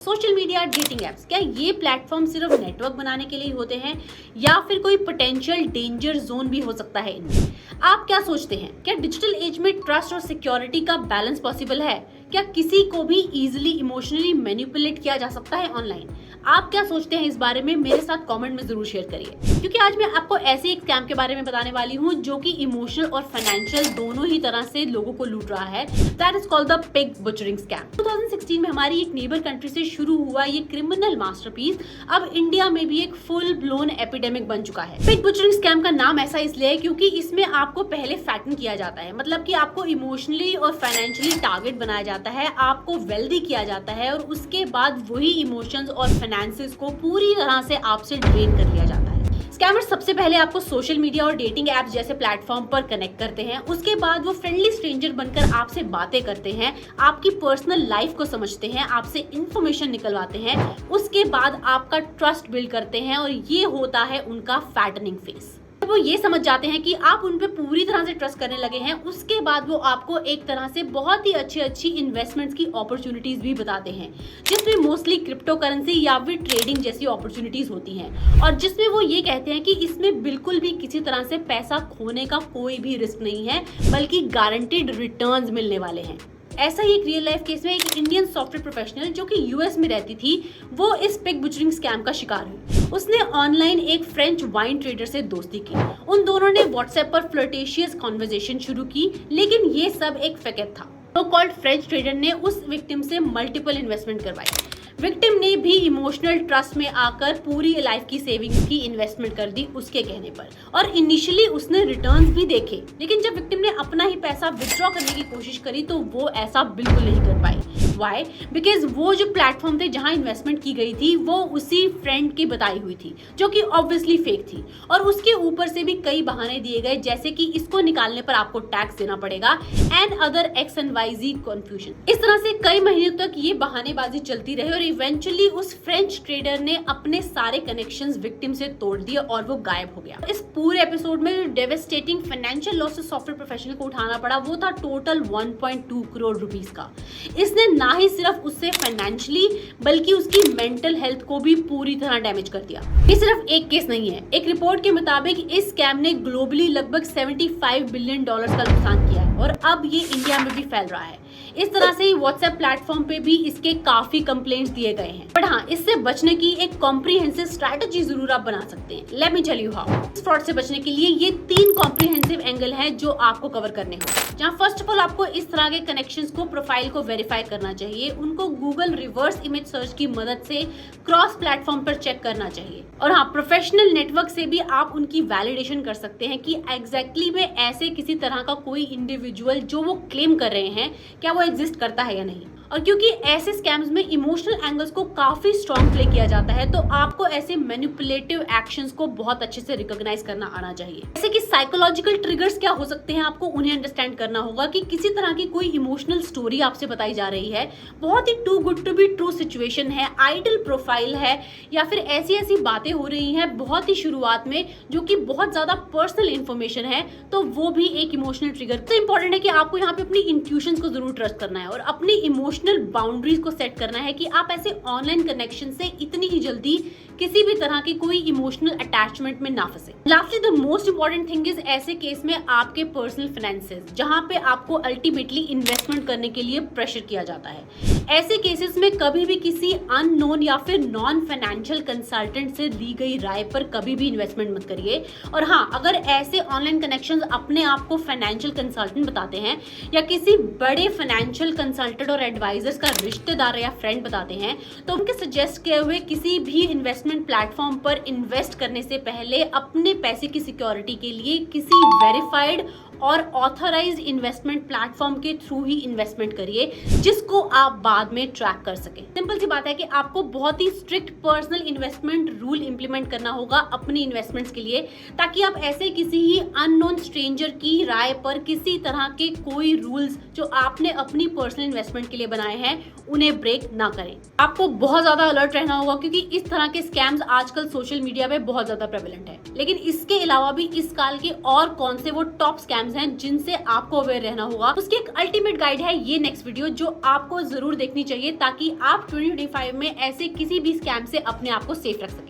Social media dating apps, क्या ये platform सिर्फ नेटवर्क बनाने के लिए होते हैं या फिर कोई पोटेंशियल डेंजर जोन भी हो सकता है इनमें? आप क्या सोचते हैं? क्या डिजिटल एज में ट्रस्ट और सिक्योरिटी का बैलेंस पॉसिबल है? क्या किसी को भी इजीली इमोशनली मैनिपुलेट किया जा सकता है ऑनलाइन? आप क्या सोचते हैं इस बारे में? मेरे साथ कमेंट में जरूर शेयर करिए, क्योंकि आज मैं आपको ऐसे एक स्कैम के बारे में बताने वाली हूँ जो कि इमोशनल और फाइनेंशियल दोनों ही तरह से लोगों को लूट रहा है। That is called the pig butchering scam. 2016 में हमारी एक नेबर कंट्री से शुरू हुआ ये क्रिमिनल मास्टरपीस अब इंडिया में भी एक फुल ब्लोन एपिडेमिक बन चुका है। पिग बुचरिंग स्कैम का नाम ऐसा इसलिए है क्योंकि इसमें आपको पहले फैटन किया जाता है, मतलब कि आपको इमोशनली और फाइनेंशियली टारगेट बनाया जाता है, आपको वेल्दी किया जाता है और उसके बाद वही इमोशंस और फाइनेंसेस को पूरी तरह से आपसे ड्रेन कर लिया जाता है। स्कैमर्स सबसे पहले आपको सोशल मीडिया और डेटिंग ऐप्स जैसे प्लेटफॉर्म पर कनेक्ट करते हैं। उसके बाद वो फ्रेंडली स्ट्रेंजर बनकर आपसे बातें करते हैं, आपकी पर्सनल लाइफ को समझते हैं, आपसे इंफॉर्मेशन निकलवाते हैं, उसके बाद आपका ट्रस्ट बिल्ड करते हैं और ये होता है उनका फैटनिंग फेज। वो ये समझ जाते हैं कि आप उन पे पूरी तरह से ट्रस्ट करने लगे हैं, उसके बाद वो आपको एक तरह से बहुत ही अच्छी इन्वेस्टमेंट्स की अपॉर्चुनिटीज भी बताते हैं, जिसमें मोस्टली क्रिप्टो करेंसी या फिर ट्रेडिंग जैसी अपॉर्चुनिटीज होती हैं और जिसमें वो ये कहते हैं कि इसमें बिल्कुल भी किसी तरह से पैसा खोने का कोई भी रिस्क नहीं है, बल्कि गारंटीड रिटर्न्स मिलने वाले हैं। ऐसा ही एक रियल लाइफ केस में एक इंडियन सॉफ्टवेयर प्रोफेशनल जो कि यूएस में रहती थी, वो इस पिग बुचरिंग स्कैम का शिकार हुई। उसने ऑनलाइन एक फ्रेंच वाइन ट्रेडर से दोस्ती की। उन दोनों ने व्हाट्सएप पर फ्लर्टेशियस कॉन्वर्सेशन शुरू की, लेकिन ये सब एक फेक था। तो कॉल्ड फ्रेंच ट्रेडर ने उस विक्टिम से मल्टीपल इन्वेस्टमेंट करवाई। विक्टिम ने भी इमोशनल ट्रस्ट में आकर पूरी लाइफ की सेविंग्स की इन्वेस्टमेंट कर दी उसके कहने पर, और इनिशियली उसने रिटर्न्स भी देखे, लेकिन जब विक्टिम ने अपना ही पैसा विथड्रॉ करने की कोशिश करी तो वो ऐसा बिल्कुल नहीं कर पाई। वाई? बिकॉज वो जो प्लेटफॉर्म थे जहां इन्वेस्टमेंट की गई थी वो उसी फ्रेंड की बताई हुई थी, जो कि ऑब्वियसली फेक थी, और उसके ऊपर से भी कई बहाने दिए गए, जैसे कि इसको निकालने पर आपको टैक्स देना पड़ेगा and other X and Y जी कंफ्यूजन। इस तरह से कई महीनों तक ये बहानेबाजी चलती रही और इवेंचुअली उस फ्रेंच ट्रेडर ने अपने सारे कनेक्शंस विक्टिम से तोड़ दिए और वो गायब हो गया। इस पूरे एपिसोड में जो devastating financial losses software professional को उठाना पड़ा वो था टोटल 1.2 करोड़ रुपीस का। इसने ना ही सिर्फ उससे फाइनेंशियली बल्कि उसकी मेंटल हेल्थ को भी पूरी तरह डैमेज कर दिया। ये सिर्फ एक केस नहीं है। एक रिपोर्ट के मुताबिक इस स्कैम ने ग्लोबली लगभग $75 बिलियन का नुकसान किया है और अब ये इंडिया में भी फैल रहा है। इस तरह से व्हाट्सएप प्लेटफॉर्म पे भी इसके काफी कंप्लेंट्स दिए गए हैं, बट हाँ, इससे बचने की एक कॉम्प्रिहेंसिव स्ट्रैटेजी जरूर आप बना सकते हैं। Let me tell you how. इस फ्रॉड से बचने के लिए ये 3 कॉम्प्रिहेंसिव एंगल हैं जो आपको कवर करने होंगे। जहाँ फर्स्ट ऑफ ऑल आपको इस तरह के कनेक्शंस को, प्रोफाइल को वेरीफाई करना चाहिए, उनको गूगल रिवर्स इमेज सर्च की मदद से क्रॉस प्लेटफॉर्म पर चेक करना चाहिए, और हाँ, प्रोफेशनल नेटवर्क से भी आप उनकी वैलिडेशन कर सकते हैं कि एग्जैक्टली में ऐसे किसी तरह का कोई इंडिविजुअल जो वो क्लेम कर रहे हैं क्या वो एग्जिस्ट करता है या नहीं। और क्योंकि ऐसे स्कैम्स में इमोशनल एंगल्स को काफी स्ट्रॉन्ग प्ले किया जाता है, तो आपको ऐसे मैनिपुलेटिव एक्शंस को बहुत अच्छे से रिकॉग्नाइज करना आना चाहिए। जैसे कि साइकोलॉजिकल ट्रिगर्स क्या हो सकते हैं, आपको उन्हें अंडरस्टैंड करना होगा कि किसी तरह की कोई इमोशनल स्टोरी आपसे बताई जा रही है, बहुत ही too good to be true situation है, आइडल प्रोफाइल है, या फिर ऐसी बातें हो रही हैं बहुत ही शुरुआत में जो कि बहुत ज्यादा पर्सनल इंफॉर्मेशन है, तो वो भी एक इमोशनल ट्रिगर। तो इंपॉर्टेंट है कि आपको यहाँ पे अपनी इंट्यूशंस को जरूर ट्रस्ट करना है और अपनी इमोशनल बाउंड्रीज को सेट करना है कि आप ऐसे ऑनलाइन कनेक्शन से इतनी ही जल्दी किसी भी तरह की कोई इमोशनल अटैचमेंट में ना फंसे। Lastly the most important thing is ऐसे केस में आपके पर्सनल फाइनेंसेस, जहां पे आपको अल्टीमेटली इन्वेस्टमेंट करने के लिए प्रेशर किया जाता है। ऐसे केसेस में कभी भी किसी अननोन या फिर नॉन फाइनेंशियल कंसल्टेंट से ली गई राय पर कभी भी इन्वेस्टमेंट मत करिए। और हाँ, अगर ऐसे ऑनलाइन कनेक्शंस अपने आप को फाइनेंशियल कंसल्टेंट बताते हैं या किसी बड़े फाइनेंशियल कंसल्टेंट और एडवाइजर्स का रिश्तेदार या फ्रेंड बताते हैं, तो उनके सजेस्ट किए हुए किसी भी इन्वेस्टमेंट प्लेटफॉर्म पर इन्वेस्ट करने से पहले अपने पैसे की सिक्योरिटी के लिए किसी वेरीफाइड और ऑथराइज्ड इन्वेस्टमेंट प्लेटफॉर्म के थ्रू ही इन्वेस्टमेंट करिए, जिसको आप बाद में ट्रैक कर सके। सिंपल सी बात है कि आपको बहुत ही strict personal investment rule implement करना होगा अपनी इन्वेस्टमेंट्स के लिए, ताकि आप ऐसे किसी ही अननोन स्ट्रेंजर की राय पर किसी तरह के कोई रूल्स जो आपने अपनी पर्सनल इन्वेस्टमेंट के लिए बनाए हैं उन्हें ब्रेक ना करें। आपको बहुत ज्यादा अलर्ट रहना होगा, क्योंकि इस तरह के स्कैम्स आजकल सोशल मीडिया पे बहुत ज्यादा प्रेवलेंट है। लेकिन इसके अलावा भी इस काल के और कौन से वो टॉप स्कैम्स स्कैम्स हैं जिनसे आपको अवेयर रहना होगा, उसकी एक अल्टीमेट गाइड है ये नेक्स्ट वीडियो, जो आपको जरूर देखनी चाहिए ताकि आप 2025 में ऐसे किसी भी स्कैम से अपने आप को सेफ रख सके।